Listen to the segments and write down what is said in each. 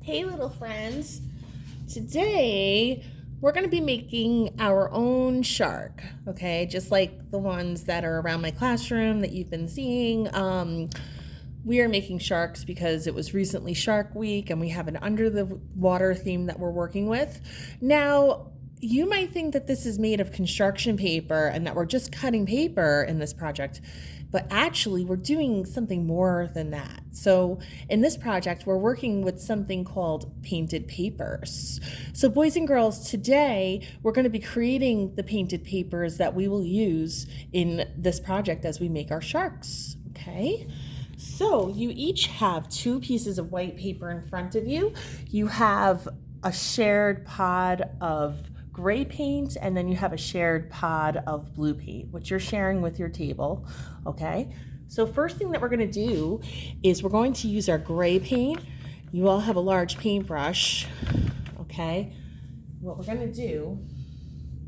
Hey little friends, today we're going to be making our own shark, okay? Just like the ones that are around my classroom that you've been seeing. We are making sharks because it was recently Shark Week and we have an under the water theme that we're working with. Now, you might think that this is made of construction paper and that we're just cutting paper in this project, but actually we're doing something more than that. So in this project, we're working with something called painted papers. So boys and girls, today we're going to be creating the painted papers that we will use in this project as we make our sharks, okay? So you each have 2 pieces of white paper in front of you. You have a shared pod of gray paint, and then you have a shared pod of blue paint, which you're sharing with your table, okay? So first thing that we're gonna do is we're going to use our gray paint. You all have a large paintbrush, okay? What we're gonna do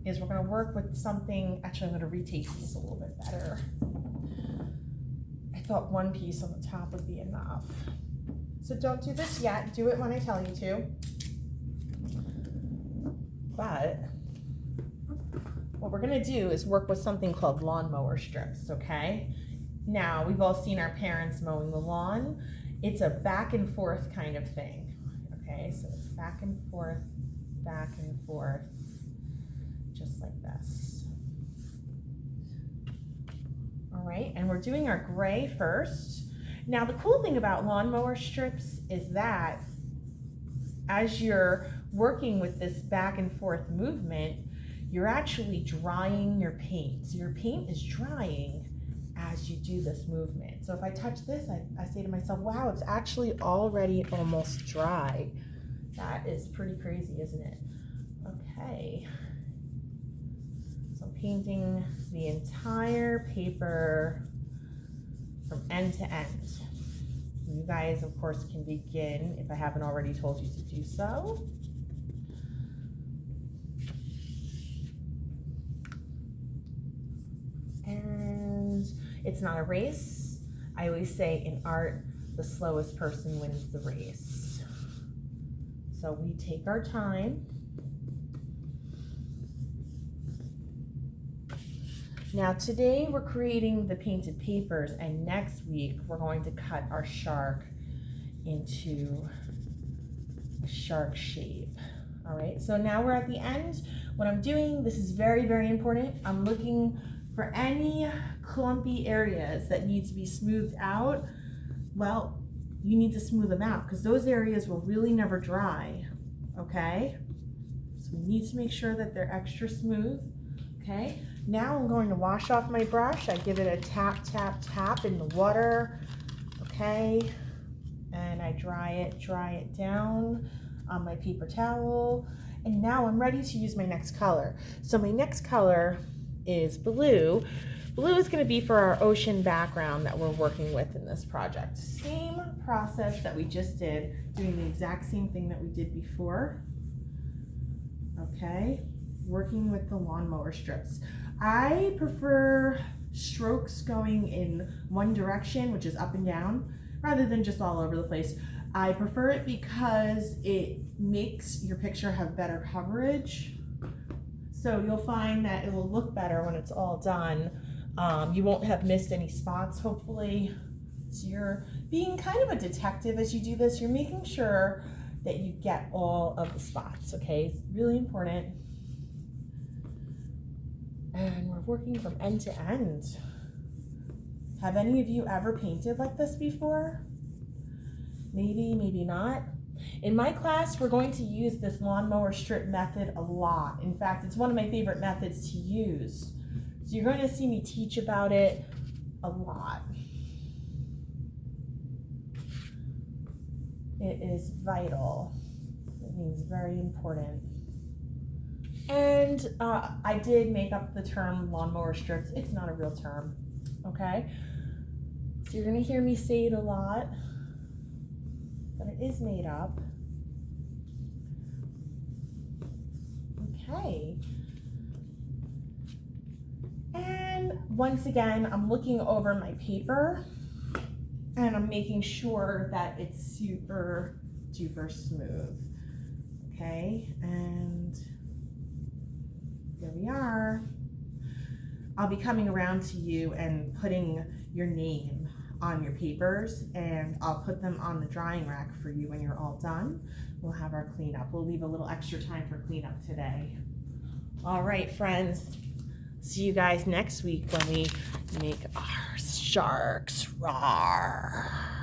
is we're gonna work with something, actually I'm gonna retake these a little bit better. I thought 1 piece on the top would be enough. So don't do this yet, do it when I tell you to. But what we're gonna do is work with something called lawnmower strips, okay? Now, we've all seen our parents mowing the lawn. It's a back and forth kind of thing, okay? So it's back and forth, just like this. All right, and we're doing our gray first. Now, the cool thing about lawnmower strips is that as you're working with this back and forth movement, you're actually drying your paint. So your paint is drying as you do this movement. So if I touch this, I say to myself, wow, it's actually already almost dry. That is pretty crazy, isn't it? Okay. So I'm painting the entire paper from end to end. You guys, of course, can begin if I haven't already told you to do so. And it's not a race. I always say in art, the slowest person wins the race. So we take our time. Now today we're creating the painted papers, and next week we're going to cut our shark into a shark shape. All right, so now we're at the end. What I'm doing, this is very, very important. I'm looking for any clumpy areas that need to be smoothed out. Well, you need to smooth them out because those areas will really never dry, okay? So we need to make sure that they're extra smooth, okay? Now I'm going to wash off my brush. I give it a tap, tap, tap in the water, okay? And I dry it down on my paper towel. And now I'm ready to use my next color. So my next color is blue. Blue is going to be for our ocean background that we're working with in this project. Same process that we just did, doing the exact same thing that we did before. Okay, working with the lawnmower strips. I prefer strokes going in one direction, which is up and down, rather than just all over the place. I prefer it because it makes your picture have better coverage. So you'll find that it will look better when it's all done. You won't have missed any spots, hopefully. So you're being kind of a detective as you do this. You're making sure that you get all of the spots, okay? It's really important. And we're working from end to end. Have any of you ever painted like this before? Maybe, maybe not. In my class, we're going to use this lawnmower strip method a lot. In fact, it's one of my favorite methods to use. So you're going to see me teach about it a lot. It is vital. It means very important. And I did make up the term lawnmower strips. It's not a real term, okay? So you're going to hear me say it a lot, but it is made up. Okay. And once again, I'm looking over my paper and I'm making sure that it's super duper smooth. Okay, and there we are. I'll be coming around to you and putting your name on your papers, and I'll put them on the drying rack for you when you're all done. We'll have our cleanup. We'll leave a little extra time for cleanup today. All right, friends. See you guys next week when we make our sharks. Roar.